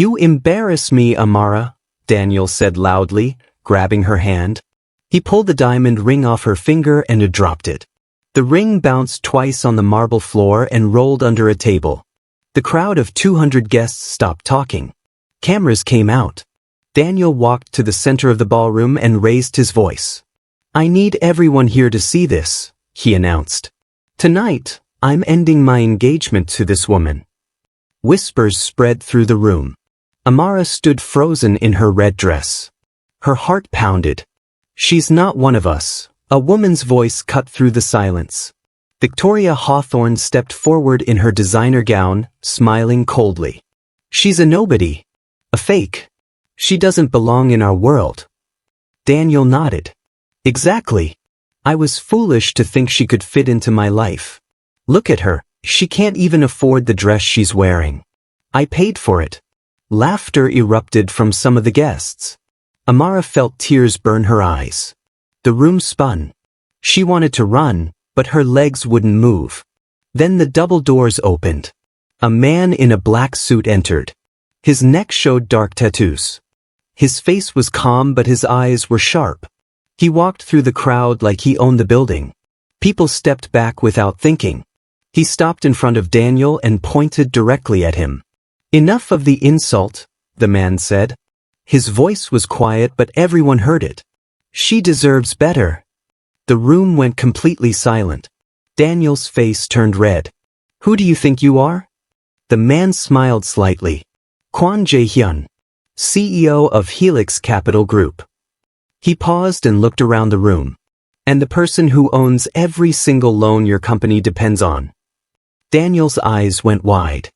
"You embarrass me, Amara," Daniel said loudly, grabbing her hand. He pulled the diamond ring off her finger and dropped it. The ring bounced twice on the marble floor and rolled under a table. The crowd of 200 guests stopped talking. Cameras came out. Daniel walked to the center of the ballroom and raised his voice. "I need everyone here to see this," he announced. "Tonight, I'm ending my engagement to this woman." Whispers spread through the room. Amara stood frozen in her red dress. Her heart pounded. "She's not one of us," a woman's voice cut through the silence. Victoria Hawthorne stepped forward in her designer gown, smiling coldly. "She's a nobody. A fake. She doesn't belong in our world." Daniel nodded. "Exactly. I was foolish to think she could fit into my life. Look at her, she can't even afford the dress she's wearing. I paid for it." Laughter erupted from some of the guests. Amara felt tears burn her eyes. The room spun. She wanted to run, but her legs wouldn't move. Then the double doors opened. A man in a black suit entered. His neck showed dark tattoos. His face was calm, but his eyes were sharp. He walked through the crowd like he owned the building. People stepped back without thinking. He stopped in front of Daniel and pointed directly at him. "Enough of the insult," the man said. His voice was quiet, but everyone heard it. "She deserves better." The room went completely silent. Daniel's face turned red. "Who do you think you are?" The man smiled slightly. "Kwon Jae-hyun, CEO of Helix Capital Group." He paused and looked around the room. "And the person who owns every single loan your company depends on." Daniel's eyes went wide.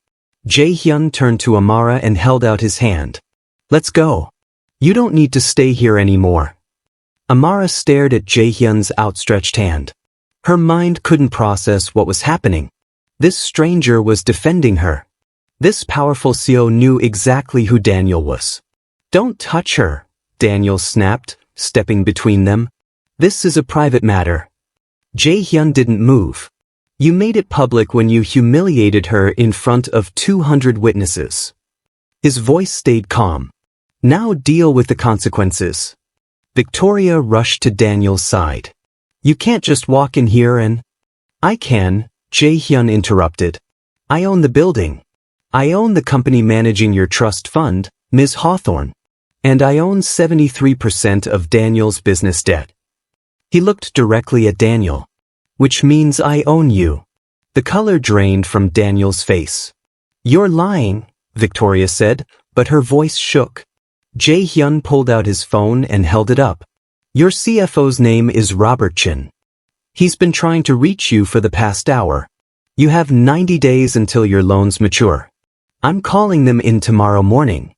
Jae-hyun turned to Amara and held out his hand. "Let's go. You don't need to stay here anymore." Amara stared at Jae-hyun's outstretched hand. Her mind couldn't process what was happening. This stranger was defending her. This powerful CEO knew exactly who Daniel was. "Don't touch her," Daniel snapped, stepping between them. "This is a private matter." Jae-hyun didn't move. "You made it public when you humiliated her in front of 200 witnesses." His voice stayed calm. "Now deal with the consequences." Victoria rushed to Daniel's side. "You can't just walk in here and—" "I can," Jae-hyun interrupted. "I own the building. I own the company managing your trust fund, Ms. Hawthorne. And I own 73% of Daniel's business debt." He looked directly at Daniel. "Which means I own you." The color drained from Daniel's face. "You're lying," Victoria said, but her voice shook. Jae-hyun pulled out his phone and held it up. "Your CFO's name is Robert Chin. He's been trying to reach you for the past hour. You have 90 days until your loans mature. I'm calling them in tomorrow morning."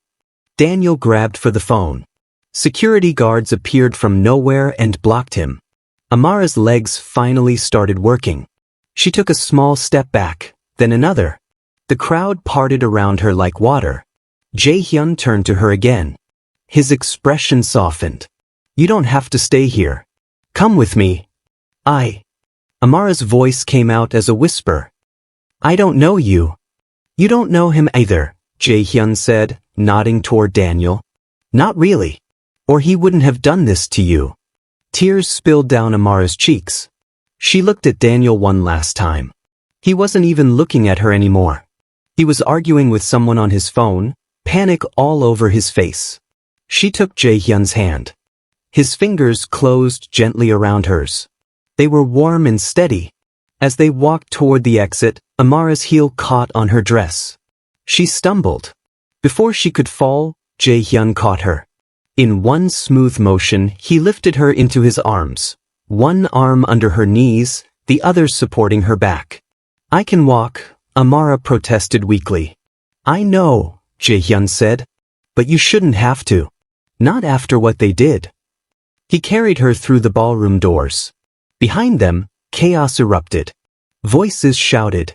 Daniel grabbed for the phone. Security guards appeared from nowhere and blocked him. Amara's legs finally started working. She took a small step back, then another. The crowd parted around her like water. Jae-hyun turned to her again. His expression softened. "You don't have to stay here. Come with me." Amara's voice came out as a whisper. "I don't know you." "You don't know him either," Jae-hyun said, nodding toward Daniel. "Not really. Or he wouldn't have done this to you." Tears spilled down Amara's cheeks. She looked at Daniel one last time. He wasn't even looking at her anymore. He was arguing with someone on his phone, panic all over his face. She took Jae-hyun's hand. His fingers closed gently around hers. They were warm and steady. As they walked toward the exit, Amara's heel caught on her dress. She stumbled. Before she could fall, Jae-hyun caught her. In one smooth motion, he lifted her into his arms, one arm under her knees, the other supporting her back. "I can walk," Amara protested weakly. "I know," Jae-hyun said, "but you shouldn't have to. Not after what they did." He carried her through the ballroom doors. Behind them, chaos erupted. Voices shouted.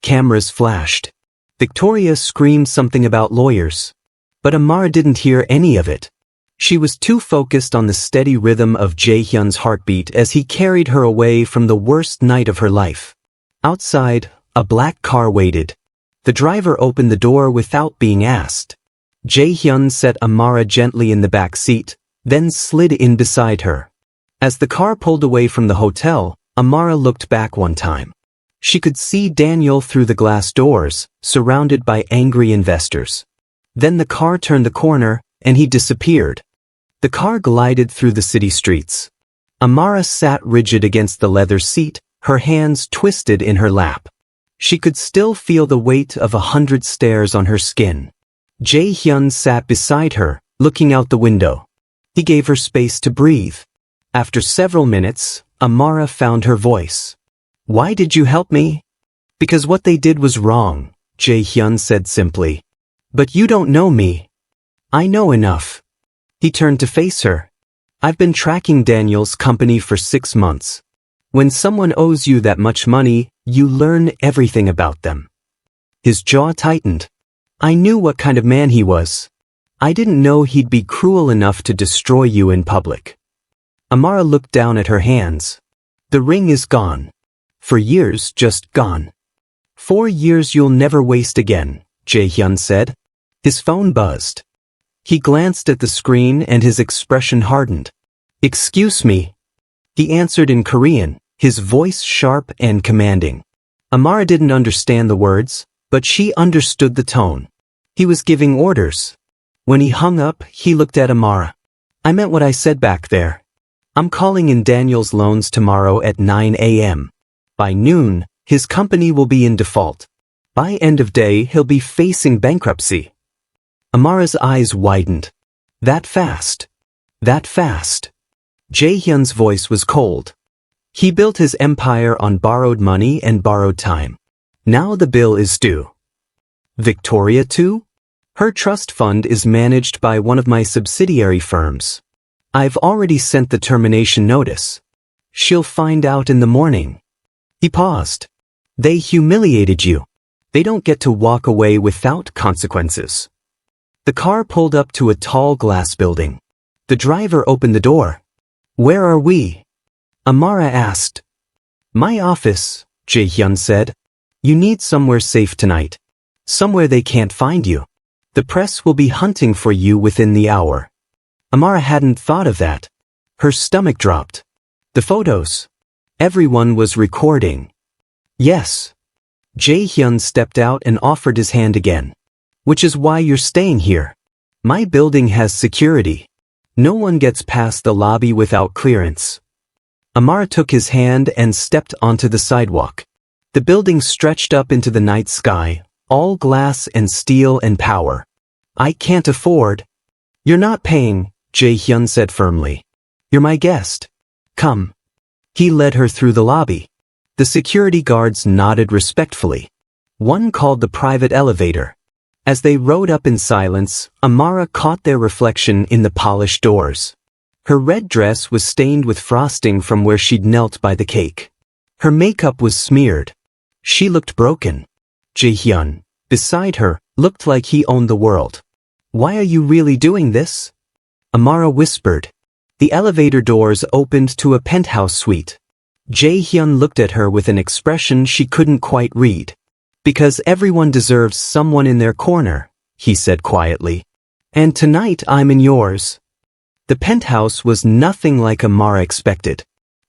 Cameras flashed. Victoria screamed something about lawyers. But Amara didn't hear any of it. She was too focused on the steady rhythm of Jae-hyun's heartbeat as he carried her away from the worst night of her life. Outside, a black car waited. The driver opened the door without being asked. Jae-hyun set Amara gently in the back seat, then slid in beside her. As the car pulled away from the hotel, Amara looked back one time. She could see Daniel through the glass doors, surrounded by angry investors. Then the car turned the corner, and he disappeared. The car glided through the city streets. Amara sat rigid against the leather seat, her hands twisted in her lap. She could still feel the weight of 100 stares on her skin. Jae-hyun sat beside her, looking out the window. He gave her space to breathe. After several minutes, Amara found her voice. "Why did you help me?" "Because what they did was wrong," Jae-hyun said simply. "But you don't know me." "I know enough." He turned to face her. "I've been tracking Daniel's company for 6 months. When someone owes you that much money, you learn everything about them." His jaw tightened. "I knew what kind of man he was. I didn't know he'd be cruel enough to destroy you in public." Amara looked down at her hands. "The ring is gone. For years, just gone. 4 years you'll never waste again," Jae-hyun said. His phone buzzed. He glanced at the screen and his expression hardened. "Excuse me." He answered in Korean, his voice sharp and commanding. Amara didn't understand the words, but she understood the tone. He was giving orders. When he hung up, he looked at Amara. "I meant what I said back there. I'm calling in Daniel's loans tomorrow at 9 a.m. By noon, his company will be in default. By end of day, he'll be facing bankruptcy." Amara's eyes widened. "That fast? That fast?" Jae-hyun's voice was cold. He built his empire on borrowed money and borrowed time. Now the bill is due. Victoria too? Her trust fund is managed by one of my subsidiary firms. I've already sent the termination notice. She'll find out in the morning. He paused. "They humiliated you. They don't get to walk away without consequences." The car pulled up to a tall glass building. The driver opened the door. "Where are we?" Amara asked. "My office," Jae-hyun said. "You need somewhere safe tonight. Somewhere they can't find you. The press will be hunting for you within the hour." Amara hadn't thought of that. Her stomach dropped. The photos. Everyone was recording. "Yes." Jae-hyun stepped out and offered his hand again. "Which is why you're staying here. My building has security. No one gets past the lobby without clearance." Amara took his hand and stepped onto the sidewalk. The building stretched up into the night sky, all glass and steel and power. "I can't afford." "You're not paying," Jae-hyun said firmly. "You're my guest. Come." He led her through the lobby. The security guards nodded respectfully. One called the private elevator. As they rode up in silence, Amara caught their reflection in the polished doors. Her red dress was stained with frosting from where she'd knelt by the cake. Her makeup was smeared. She looked broken. Jae-hyun, beside her, looked like he owned the world. "Why are you really doing this?" Amara whispered. The elevator doors opened to a penthouse suite. Jae-hyun looked at her with an expression she couldn't quite read. "Because everyone deserves someone in their corner," he said quietly. "And tonight I'm in yours." The penthouse was nothing like Amara expected.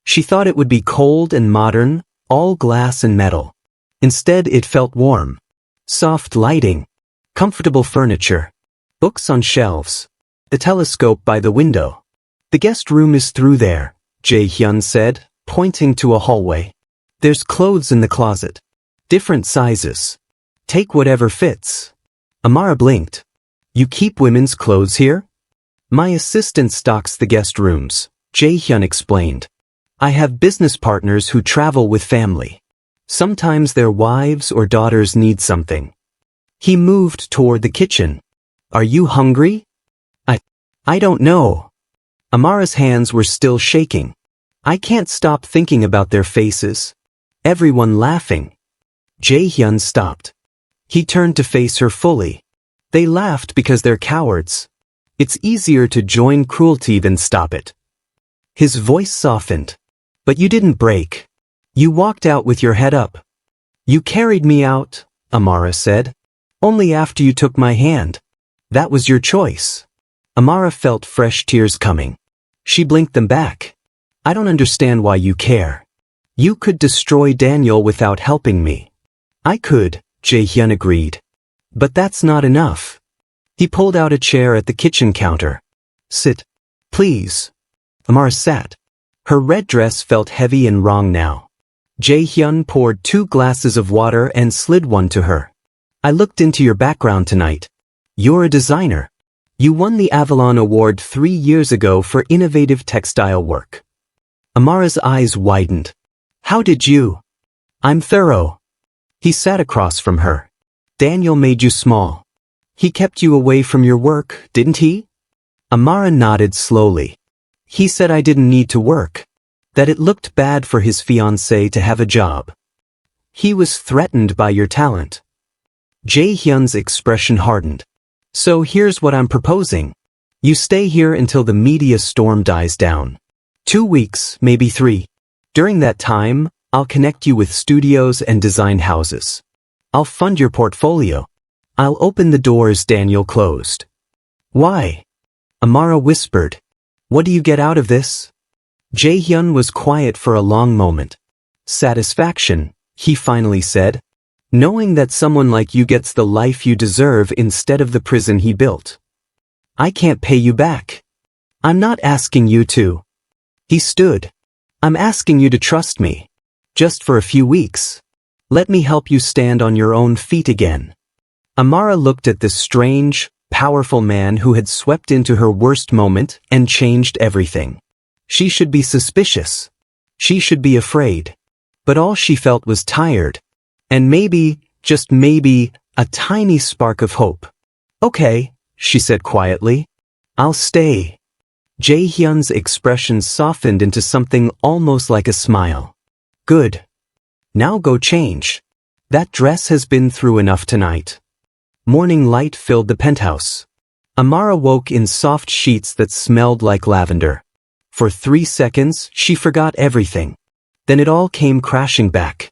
She thought it would be cold and modern, all glass and metal. Instead, it felt warm. Soft lighting. Comfortable furniture. Books on shelves. The telescope by the window. "The guest room is through there," Jae-hyun said, pointing to a hallway. "There's clothes in the closet. Different sizes. Take whatever fits." Amara blinked. "You keep women's clothes here?" "My assistant stocks the guest rooms," Jae-hyun explained. "I have business partners who travel with family. Sometimes their wives or daughters need something." He moved toward the kitchen. "Are you hungry?" I don't know." Amara's hands were still shaking. "I can't stop thinking about their faces. Everyone laughing." Jae-hyun stopped. He turned to face her fully. "They laughed because they're cowards. It's easier to join cruelty than stop it." His voice softened. "But you didn't break. You walked out with your head up." "You carried me out," Amara said. "Only after you took my hand." That was your choice. Amara felt fresh tears coming. She blinked them back. I don't understand why you care. You could destroy Daniel without helping me. I could, Jae-hyun agreed. But that's not enough. He pulled out a chair at the kitchen counter. Sit. Please. Amara sat. Her red dress felt heavy and wrong now. Jae-hyun poured 2 glasses of water and slid one to her. I looked into your background tonight. You're a designer. You won the Avalon Award 3 years ago for innovative textile work. Amara's eyes widened. How did you? I'm thorough. He sat across from her. Daniel made you small. He kept you away from your work, didn't he? Amara nodded slowly. He said I didn't need to work. That it looked bad for his fiancée to have a job. He was threatened by your talent. Jae-hyun's expression hardened. So here's what I'm proposing. You stay here until the media storm dies down. 2 weeks, maybe 3. During that time, I'll connect you with studios and design houses. I'll fund your portfolio. I'll open the doors Daniel closed. Why? Amara whispered. What do you get out of this? Jae-hyun was quiet for a long moment. Satisfaction, he finally said. Knowing that someone like you gets the life you deserve instead of the prison he built. I can't pay you back. I'm not asking you to. He stood. I'm asking you to trust me. Just for a few weeks. Let me help you stand on your own feet again. Amara looked at this strange, powerful man who had swept into her worst moment and changed everything. She should be suspicious. She should be afraid. But all she felt was tired. And maybe, just maybe, a tiny spark of hope. Okay, she said quietly. I'll stay. Jae-hyun's expression softened into something almost like a smile. Good. Now go change. That dress has been through enough tonight. Morning light filled the penthouse. Amara woke in soft sheets that smelled like lavender. For 3 seconds, she forgot everything. Then it all came crashing back.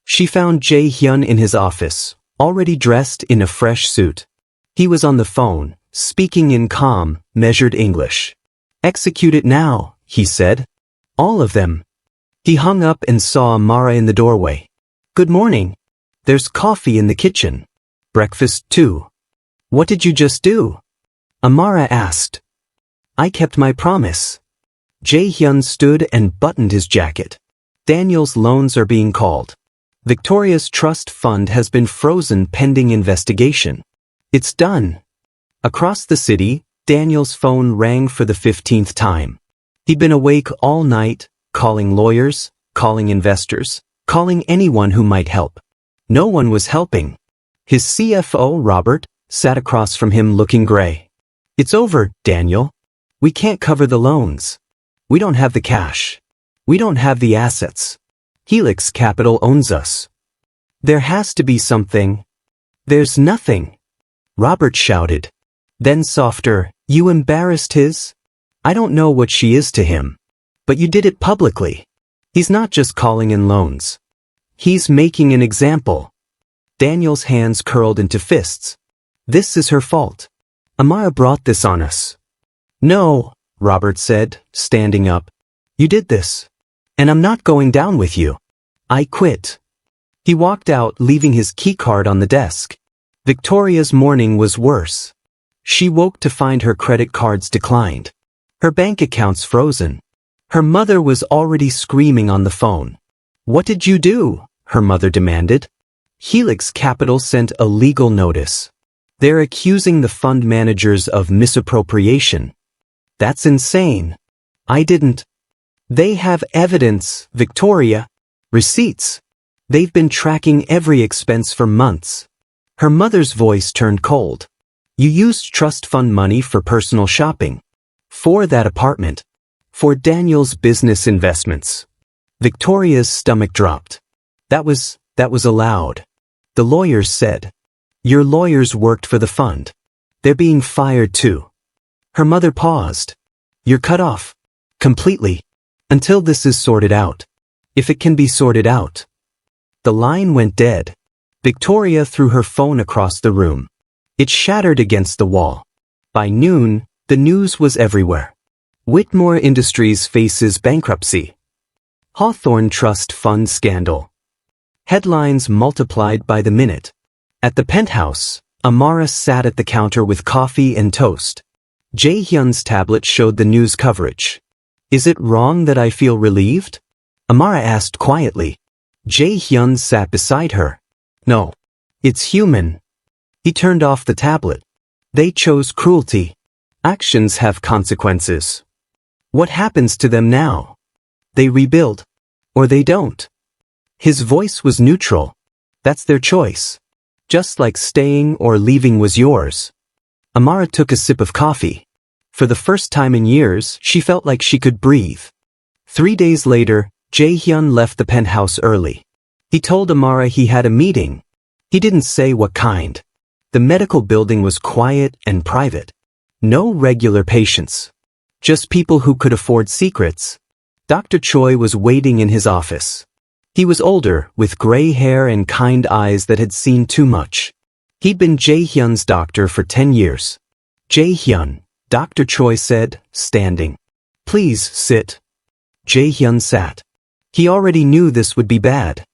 She found Jae-hyun in his office, already dressed in a fresh suit. He was on the phone, speaking in calm, measured English. Execute it now, he said. All of them. He hung up and saw Amara in the doorway. Good morning. There's coffee in the kitchen. Breakfast too. What did you just do? Amara asked. I kept my promise. Jae-hyun stood and buttoned his jacket. Daniel's loans are being called. Victoria's trust fund has been frozen pending investigation. It's done. Across the city, Daniel's phone rang for the 15th time. He'd been awake all night, calling lawyers, calling investors, calling anyone who might help. No one was helping. His CFO, Robert, sat across from him looking gray. It's over, Daniel. We can't cover the loans. We don't have the cash. We don't have the assets. Helix Capital owns us. There has to be something. There's nothing. Robert shouted. Then softer, you embarrassed his? I don't know what she is to him. But you did it publicly. He's not just calling in loans. He's making an example. Daniel's hands curled into fists. This is her fault. Amara brought this on us. No, Robert said, standing up. You did this. And I'm not going down with you. I quit. He walked out, leaving his keycard on the desk. Victoria's morning was worse. She woke to find her credit cards declined. Her bank accounts frozen. Her mother was already screaming on the phone. What did you do? Her mother demanded. Helix Capital sent a legal notice. They're accusing the fund managers of misappropriation. That's insane. I didn't. They have evidence, Victoria. Receipts. They've been tracking every expense for months. Her mother's voice turned cold. You used trust fund money for personal shopping. For that apartment. For Daniel's business investments. Victoria's stomach dropped. That was allowed. The lawyers said. Your lawyers worked for the fund. They're being fired too. Her mother paused. You're cut off. Completely. Until this is sorted out. If it can be sorted out. The line went dead. Victoria threw her phone across the room. It shattered against the wall. By noon, the news was everywhere. Whitmore Industries faces bankruptcy. Hawthorne Trust Fund scandal. Headlines multiplied by the minute. At the penthouse, Amara sat at the counter with coffee and toast. Jae-hyun's tablet showed the news coverage. Is it wrong that I feel relieved? Amara asked quietly. Jae-hyun sat beside her. No. It's human. He turned off the tablet. They chose cruelty. Actions have consequences. What happens to them now? They rebuild. Or they don't. His voice was neutral. That's their choice. Just like staying or leaving was yours. Amara took a sip of coffee. For the first time in years, she felt like she could breathe. 3 days later, Jae-hyun left the penthouse early. He told Amara he had a meeting. He didn't say what kind. The medical building was quiet and private. No regular patients. Just people who could afford secrets. Dr. Choi was waiting in his office. He was older, with gray hair and kind eyes that had seen too much. He'd been Jae-hyun's doctor for 10 years. Jae-hyun, Dr. Choi said, standing. Please sit. Jae-hyun sat. He already knew this would be bad.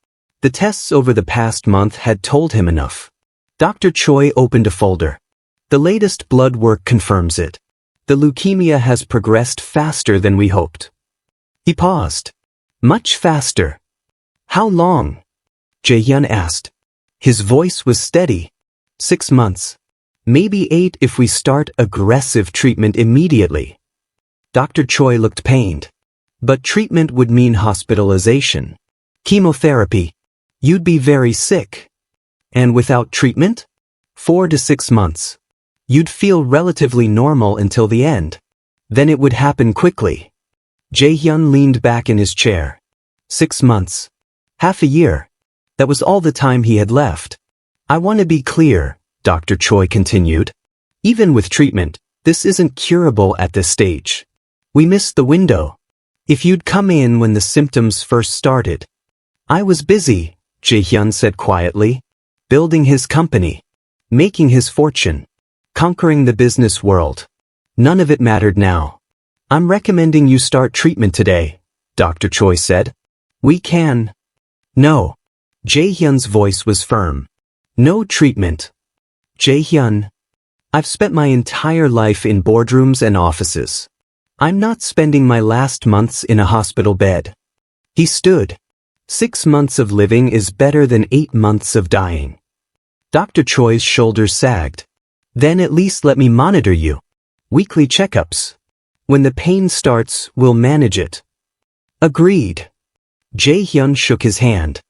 The tests over the past month had told him enough. Dr. Choi opened a folder. The latest blood work confirms it. The leukemia has progressed faster than we hoped. He paused. Much faster. How long? Jae-hyun asked. His voice was steady. 6 months. Maybe 8 if we start aggressive treatment immediately. Dr. Choi looked pained. But treatment would mean hospitalization. Chemotherapy. You'd be very sick. And without treatment? 4 to 6 months. You'd feel relatively normal until the end. Then it would happen quickly. Jae-hyun leaned back in his chair. 6 months. Half a year. That was all the time he had left. I want to be clear, Dr. Choi continued. Even with treatment, this isn't curable at this stage. We missed the window. If you'd come in when the symptoms first started. I was busy, Jae-hyun said quietly. Building his company. Making his fortune. Conquering the business world. None of it mattered now. I'm recommending you start treatment today, Dr. Choi said. We can. No. Jae-hyun's voice was firm. No treatment. Jae-hyun. I've spent my entire life in boardrooms and offices. I'm not spending my last months in a hospital bed. He stood. 6 months of living is better than 8 months of dying. Dr. Choi's shoulders sagged. Then at least let me monitor you. Weekly checkups. When the pain starts, we'll manage it. Agreed. Jae-hyun shook his hand.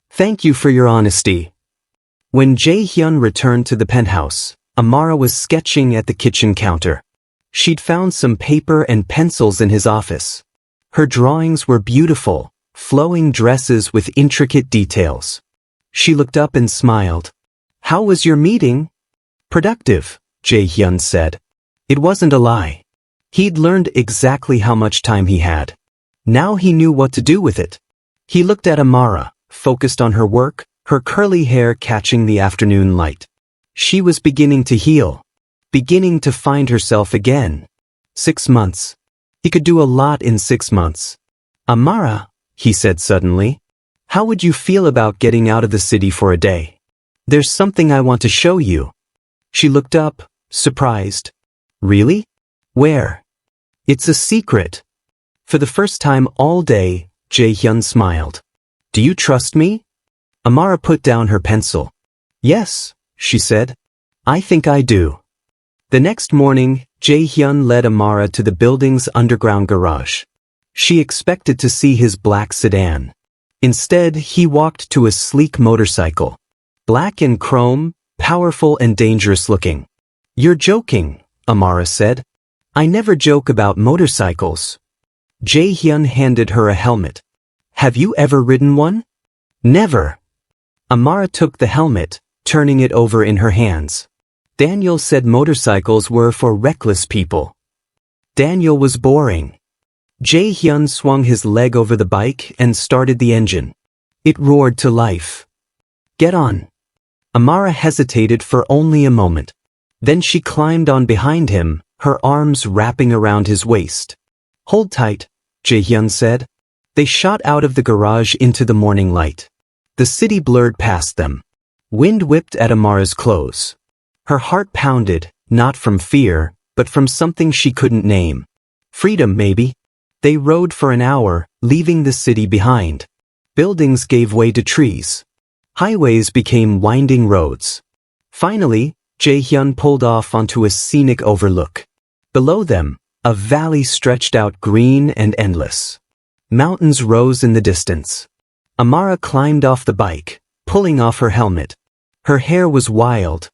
Thank you for your honesty. When Jae-hyun returned to the penthouse, Amara was sketching at the kitchen counter. She'd found some paper and pencils in his office. Her drawings were beautiful, flowing dresses with intricate details. She looked up and smiled. How was your meeting? Productive, Jae-hyun said. It wasn't a lie. He'd learned exactly how much time he had. Now he knew what to do with it. He looked at Amara, focused on her work, her curly hair catching the afternoon light. She was beginning to heal. Beginning to find herself again. 6 months. He could do a lot in 6 months. Amara, he said suddenly, how would you feel about getting out of the city for a day? There's something I want to show you. She looked up, surprised. Really? Where? It's a secret. For the first time all day, Jae-hyun smiled. Do you trust me? Amara put down her pencil. Yes, she said. I think I do. The next morning, Jae-hyun led Amara to the building's underground garage. She expected to see his black sedan. Instead, he walked to a sleek motorcycle. Black and chrome, powerful and dangerous looking. You're joking, Amara said. I never joke about motorcycles. Jae-hyun handed her a helmet. Have you ever ridden one? Never. Amara took the helmet, turning it over in her hands. Daniel said motorcycles were for reckless people. Daniel was boring. Jae-hyun swung his leg over the bike and started the engine. It roared to life. Get on. Amara hesitated for only a moment. Then she climbed on behind him, her arms wrapping around his waist. "Hold tight," Jae-hyun said. They shot out of the garage into the morning light. The city blurred past them. Wind whipped at Amara's clothes. Her heart pounded, not from fear, but from something she couldn't name. Freedom, maybe. They rode for an hour, leaving the city behind. Buildings gave way to trees. Highways became winding roads. Finally, Jae-hyun pulled off onto a scenic overlook. Below them, a valley stretched out green and endless. Mountains rose in the distance. Amara climbed off the bike, pulling off her helmet. Her hair was wild.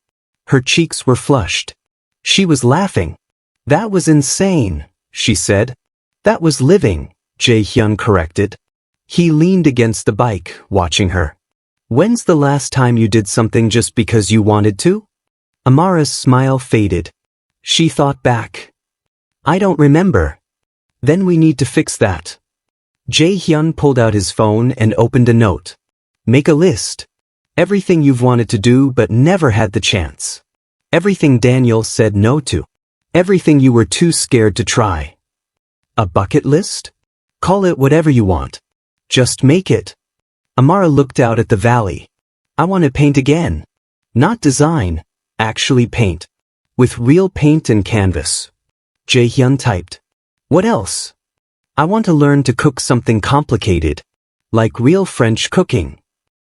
Her cheeks were flushed. She was laughing. "That was insane," she said. "That was living," Jae-hyun corrected. He leaned against the bike, watching her. "When's the last time you did something just because you wanted to?" Amara's smile faded. She thought back. "I don't remember." "Then we need to fix that." Jae-hyun pulled out his phone and opened a note. "Make a list. Everything you've wanted to do but never had the chance. Everything Daniel said no to. Everything you were too scared to try." "A bucket list? Call it whatever you want. Just make it." Amara looked out at the valley. "I want to paint again. Not design, actually paint. With real paint and canvas." Jae-hyun typed. "What else?" "I want to learn to cook something complicated. Like real French cooking."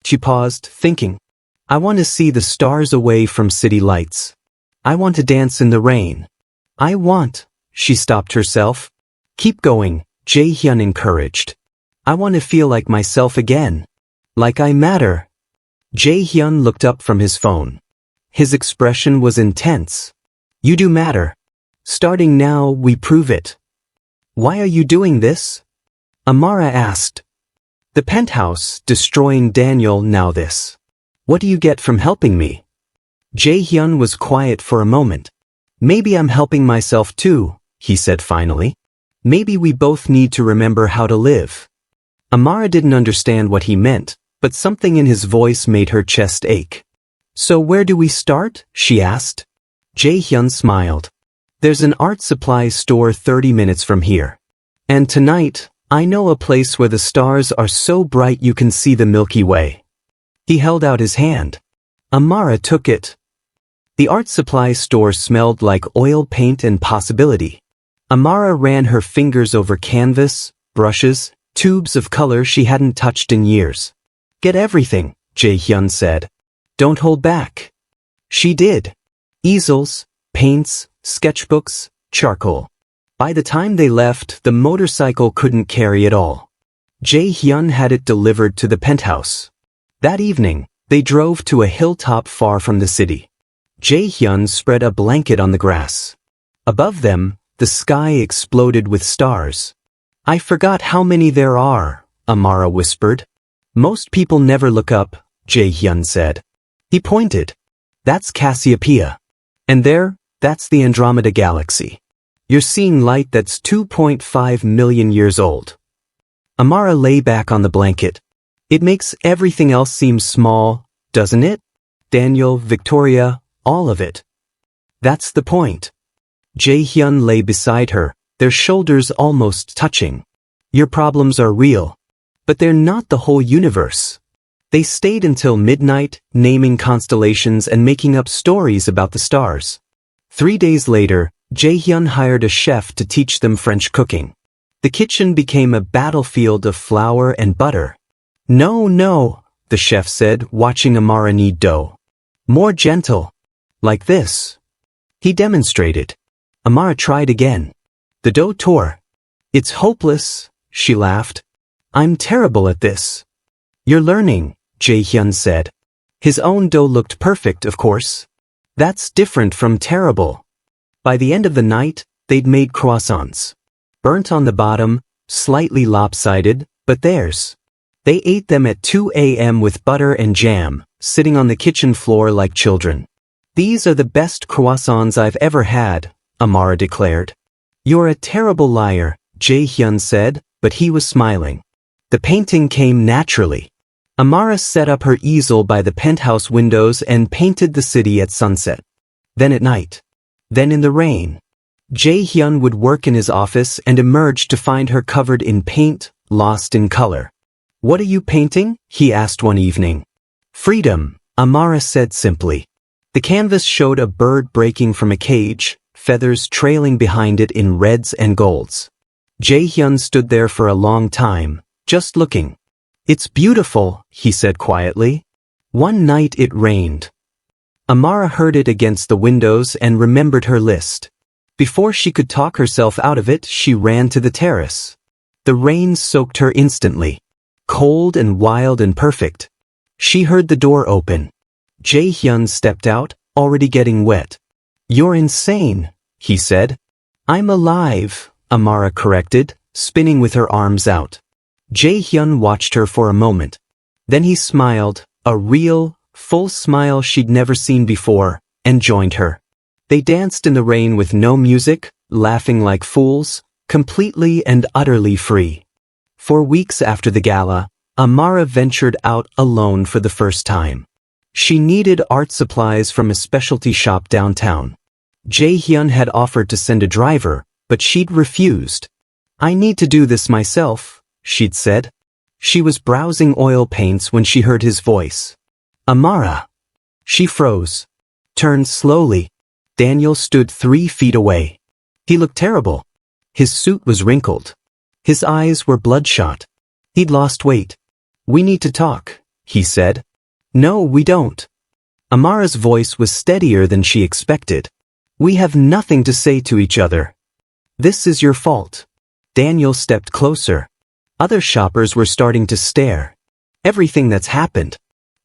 She paused, thinking. "I want to see the stars away from city lights. I want to dance in the rain. She stopped herself. "Keep going," Jae-hyun encouraged. "I want to feel like myself again. Like I matter." Jae-hyun looked up from his phone. His expression was intense. "You do matter. Starting now, we prove it." "Why are you doing this?" Amara asked. "The penthouse, destroying Daniel, now this. What do you get from helping me?" Jae-hyun was quiet for a moment. "Maybe I'm helping myself too," he said finally. "Maybe we both need to remember how to live." Amara didn't understand what he meant, but something in his voice made her chest ache. "So where do we start?" she asked. Jae-hyun smiled. "There's an art supply store 30 minutes from here. And tonight, I know a place where the stars are so bright you can see the Milky Way." He held out his hand. Amara took it. The art supply store smelled like oil paint and possibility. Amara ran her fingers over canvas, brushes, tubes of color she hadn't touched in years. "Get everything," Jae-hyun said. "Don't hold back." She did. Easels, paints, sketchbooks, charcoal. By the time they left, the motorcycle couldn't carry it all. Jae-hyun had it delivered to the penthouse. That evening, they drove to a hilltop far from the city. Jae-hyun spread a blanket on the grass. Above them, the sky exploded with stars. "I forgot how many there are," Amara whispered. "Most people never look up," Jae-hyun said. He pointed. "That's Cassiopeia. And there, that's the Andromeda Galaxy. You're seeing light that's 2.5 million years old." Amara lay back on the blanket. "It makes everything else seem small, doesn't it? Daniel, Victoria, all of it." "That's the point." Jae-hyun lay beside her, their shoulders almost touching. "Your problems are real. But they're not the whole universe." They stayed until midnight, naming constellations and making up stories about the stars. 3 days later, Jae-hyun hired a chef to teach them French cooking. The kitchen became a battlefield of flour and butter. No, the chef said, watching Amara knead dough. "More gentle. Like this." He demonstrated. Amara tried again. The dough tore. "It's hopeless," she laughed. "I'm terrible at this." "You're learning," Jae-hyun said. His own dough looked perfect, of course. That's different from terrible. By the end of the night, they'd made croissants. Burnt on the bottom, slightly lopsided, but theirs. They ate them at 2 a.m. with butter and jam, sitting on the kitchen floor like children. "These are the best croissants I've ever had," Amara declared. "You're a terrible liar," Jae-hyun said, but he was smiling. The painting came naturally. Amara set up her easel by the penthouse windows and painted the city at sunset. then at night, then in the rain. Jae-hyun would work in his office and emerge to find her covered in paint, lost in color. "What are you painting?" he asked one evening. "Freedom," Amara said simply. The canvas showed a bird breaking from a cage, feathers trailing behind it in reds and golds. Jae-hyun stood there for a long time, just looking. "It's beautiful," he said quietly. One night it rained. Amara heard it against the windows and remembered her list. Before she could talk herself out of it, she ran to the terrace. The rain soaked her instantly. Cold and wild and perfect. She heard the door open. Jae-hyun stepped out, already getting wet. "You're insane," he said. "I'm alive," Amara corrected, spinning with her arms out. Jae-hyun watched her for a moment. Then he smiled, a real, full smile she'd never seen before, and joined her. They danced in the rain with no music, laughing like fools, completely and utterly free. For weeks after the gala, Amara ventured out alone for the first time. She needed art supplies from a specialty shop downtown. Jae-hyun had offered to send a driver, but she'd refused. "I need to do this myself," she'd said. She was browsing oil paints when she heard his voice. "Amara." She froze. Turned slowly. Daniel stood 3 feet away. He looked terrible. His suit was wrinkled. His eyes were bloodshot. He'd lost weight. "We need to talk," he said. "No, we don't." Amara's voice was steadier than she expected. "We have nothing to say to each other. This is your fault." Daniel stepped closer. Other shoppers were starting to stare. "Everything that's happened.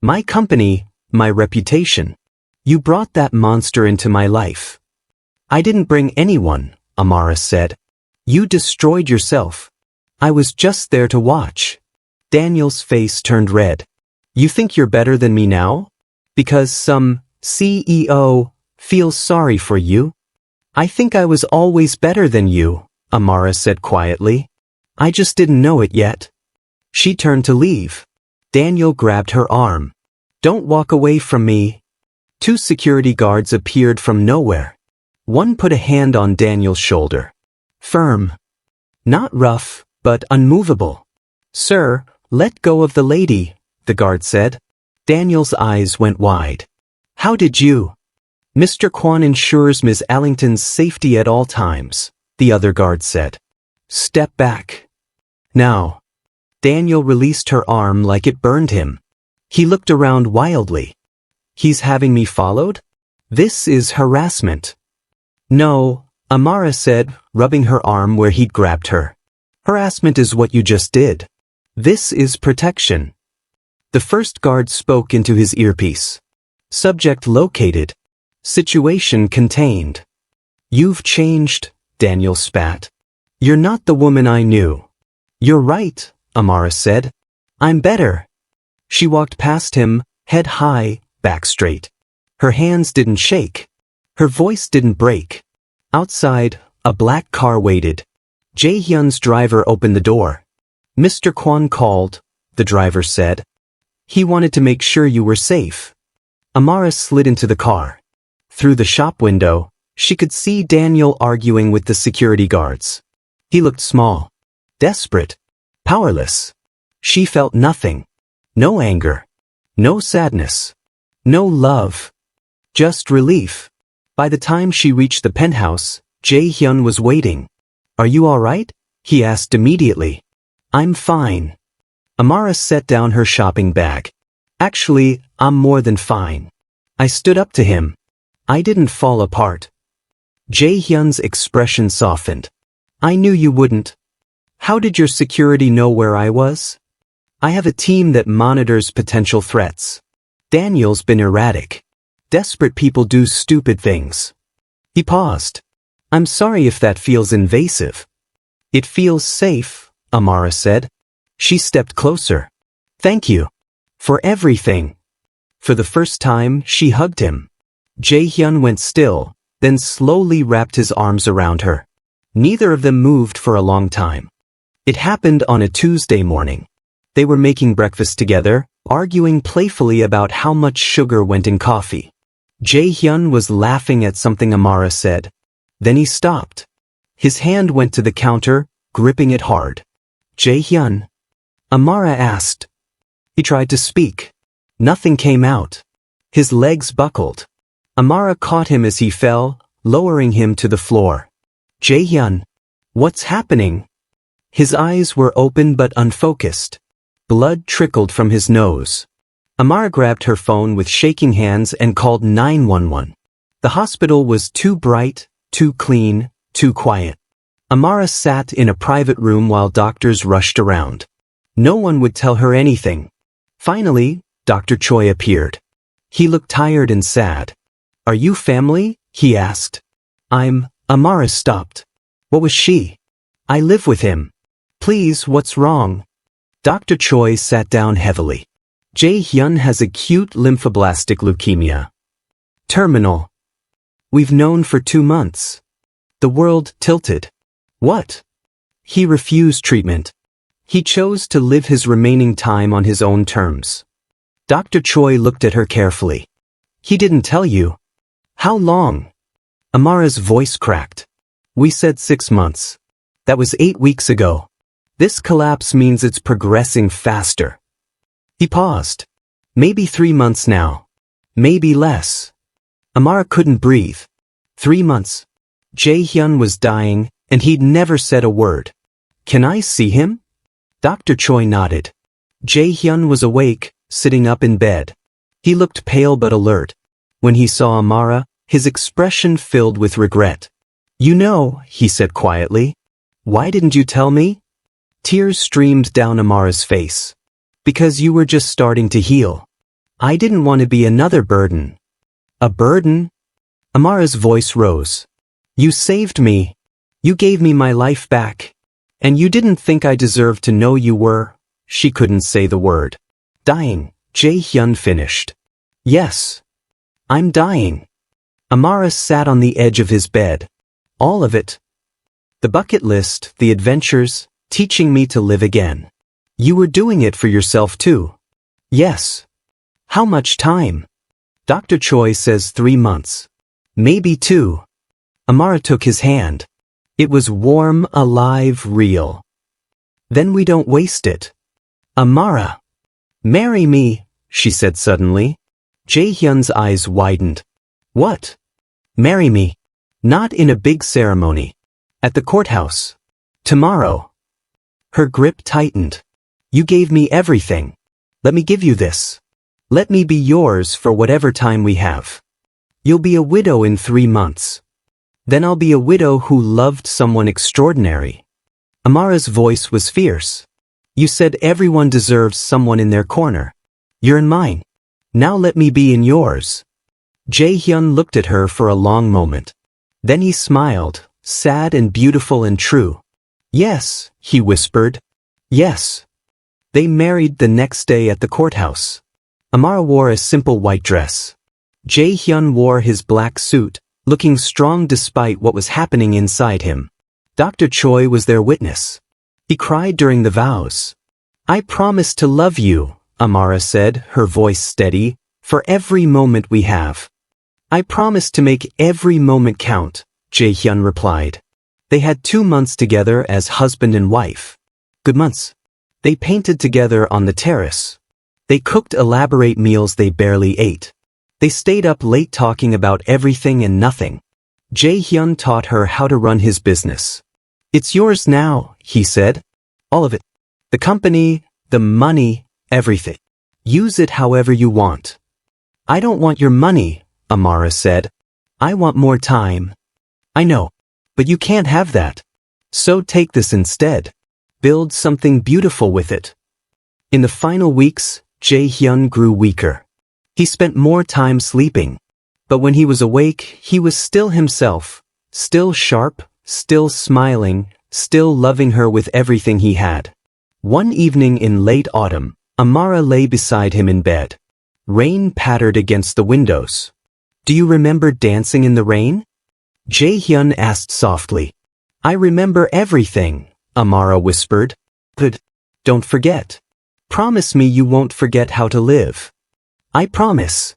My company, my reputation. You brought that monster into my life." "I didn't bring anyone," Amara said. "You destroyed yourself. I was just there to watch." Daniel's face turned red. "You think you're better than me now? Because some CEO feels sorry for you?" "I think I was always better than you," Amara said quietly. "I just didn't know it yet." She turned to leave. Daniel grabbed her arm. "Don't walk away from me." 2 security guards appeared from nowhere. One put a hand on Daniel's shoulder. Firm. Not rough, but unmovable. "Sir, let go of the lady," the guard said. Daniel's eyes went wide. "How did you?" "Mr. Kwan ensures Ms. Allington's safety at all times," the other guard said. "Step back." "Now." Daniel released her arm like it burned him. He looked around wildly. "He's having me followed? This is harassment." "No," Amara said, rubbing her arm where he'd grabbed her. "Harassment is what you just did. This is protection." The first guard spoke into his earpiece. "Subject located. Situation contained." "You've changed," Daniel spat. "You're not the woman I knew." "You're right," Amara said. "I'm better." She walked past him, head high, back straight. Her hands didn't shake. Her voice didn't break. Outside, a black car waited. Jae-hyun's driver opened the door. "Mr. Kwan called," the driver said. "He wanted to make sure you were safe." Amara slid into the car. Through the shop window, she could see Daniel arguing with the security guards. He looked small, desperate, powerless. She felt nothing. No anger. No sadness. No love. Just relief. By the time she reached the penthouse, Jae-hyun was waiting. "Are you all right?" he asked immediately. "I'm fine." Amara set down her shopping bag. "Actually, I'm more than fine." I stood up to him. I didn't fall apart. Jae-hyun's expression softened. "I knew you wouldn't." "How did your security know where I was?" "I have a team that monitors potential threats." Daniel's been erratic. Desperate people do stupid things. He paused. "I'm sorry if that feels invasive." "It feels safe," Amara said. She stepped closer. "Thank you. For everything." For the first time, she hugged him. Jae-hyun went still, then slowly wrapped his arms around her. Neither of them moved for a long time. It happened on a Tuesday morning. They were making breakfast together, arguing playfully about how much sugar went in coffee. Jae-hyun was laughing at something Amara said. Then he stopped. His hand went to the counter, gripping it hard. Jae-hyun? Amara asked. He tried to speak. Nothing came out. His legs buckled. Amara caught him as he fell, lowering him to the floor. Jae-hyun, what's happening? His eyes were open but unfocused. Blood trickled from his nose. Amara grabbed her phone with shaking hands and called 911. The hospital was too bright, too clean, too quiet. Amara sat in a private room while doctors rushed around. No one would tell her anything. Finally, Dr. Choi appeared. He looked tired and sad. Are you family? He asked. Amara stopped. What was she? I live with him. Please, what's wrong? Dr. Choi sat down heavily. Jae-hyun has acute lymphoblastic leukemia. Terminal. We've known for 2 months. The world tilted. What? He refused treatment. He chose to live his remaining time on his own terms. Dr. Choi looked at her carefully. He didn't tell you. How long? Amara's voice cracked. We said 6 months. That was 8 weeks ago. This collapse means it's progressing faster. He paused. Maybe 3 months now. Maybe less. Amara couldn't breathe. 3 months. Jae-hyun was dying, and he'd never said a word. Can I see him? Dr. Choi nodded. Jae-hyun was awake, sitting up in bed. He looked pale but alert. When he saw Amara, his expression filled with regret. You know, he said quietly. Why didn't you tell me? Tears streamed down Amara's face. Because you were just starting to heal. I didn't want to be another burden. A burden? Amara's voice rose. You saved me. You gave me my life back. And you didn't think I deserved to know you were. She couldn't say the word. Dying, Jae-hyun finished. Yes. I'm dying. Amara sat on the edge of his bed. All of it. The bucket list, the adventures, teaching me to live again. You were doing it for yourself too. Yes. How much time? Dr. Choi says 3 months. Maybe 2. Amara took his hand. It was warm, alive, real. Then we don't waste it. Amara. Marry me, she said suddenly. Jae-hyun's eyes widened. What? Marry me. Not in a big ceremony. At the courthouse. Tomorrow. Her grip tightened. You gave me everything. Let me give you this. Let me be yours for whatever time we have. You'll be a widow in 3 months. Then I'll be a widow who loved someone extraordinary. Amara's voice was fierce. You said everyone deserves someone in their corner. You're in mine. Now let me be in yours. Jae-hyun looked at her for a long moment. Then he smiled, sad and beautiful and true. Yes, he whispered. Yes. They married the next day at the courthouse. Amara wore a simple white dress. Jae-hyun wore his black suit, looking strong despite what was happening inside him. Dr. Choi was their witness. He cried during the vows. I promise to love you, Amara said, her voice steady, for every moment we have. I promise to make every moment count, Jae-hyun replied. They had 2 months together as husband and wife. Good months. They painted together on the terrace. They cooked elaborate meals they barely ate. They stayed up late talking about everything and nothing. Jae-hyun taught her how to run his business. It's yours now, he said. All of it. The company, the money, everything. Use it however you want. I don't want your money, Amara said. I want more time. I know. But you can't have that. So take this instead. Build something beautiful with it. In the final weeks, Jae-hyun grew weaker. He spent more time sleeping. But when he was awake, he was still himself, still sharp, still smiling, still loving her with everything he had. One evening in late autumn, Amara lay beside him in bed. Rain pattered against the windows. Do you remember dancing in the rain? Jae-hyun asked softly. I remember everything, Amara whispered. Good. Don't forget. Promise me you won't forget how to live. I promise.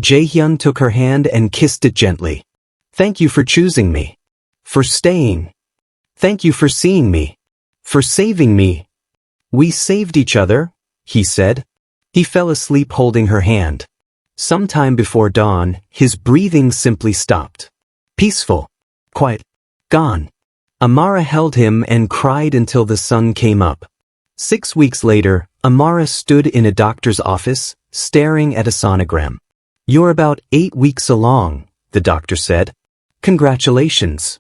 Jaehyun took her hand and kissed it gently. Thank you for choosing me. For staying. Thank you for seeing me. For saving me. We saved each other, he said. He fell asleep holding her hand. Sometime before dawn, his breathing simply stopped. Peaceful. Quiet. Gone. Amara held him and cried until the sun came up. 6 weeks later, Amara stood in a doctor's office, staring at a sonogram. You're about 8 weeks along, the doctor said. Congratulations.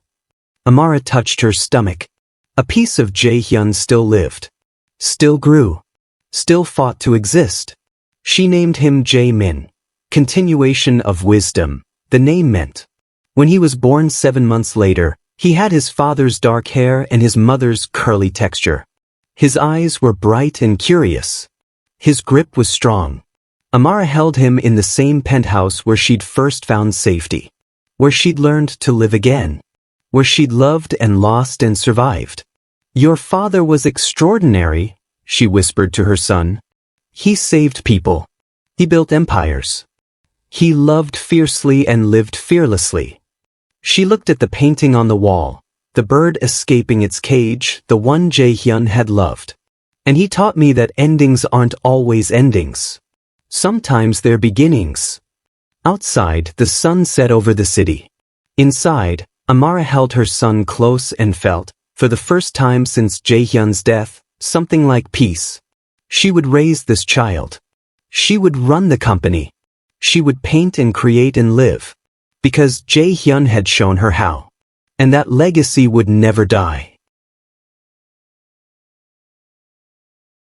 Amara touched her stomach. A piece of Jaehyun still lived. Still grew. Still fought to exist. She named him Jae-min. Continuation of wisdom, the name meant. When he was born 7 months later, he had his father's dark hair and his mother's curly texture. His eyes were bright and curious. His grip was strong. Amara held him in the same penthouse where she'd first found safety. Where she'd learned to live again. Where she'd loved and lost and survived. Your father was extraordinary, she whispered to her son. He saved people. He built empires. He loved fiercely and lived fearlessly. She looked at the painting on the wall, the bird escaping its cage, the one Jaehyun had loved. And he taught me that endings aren't always endings. Sometimes they're beginnings. Outside, the sun set over the city. Inside, Amara held her son close and felt, for the first time since Jaehyun's death, something like peace. She would raise this child. She would run the company. She would paint and create and live. Because Jaehyun had shown her how. And that legacy would never die.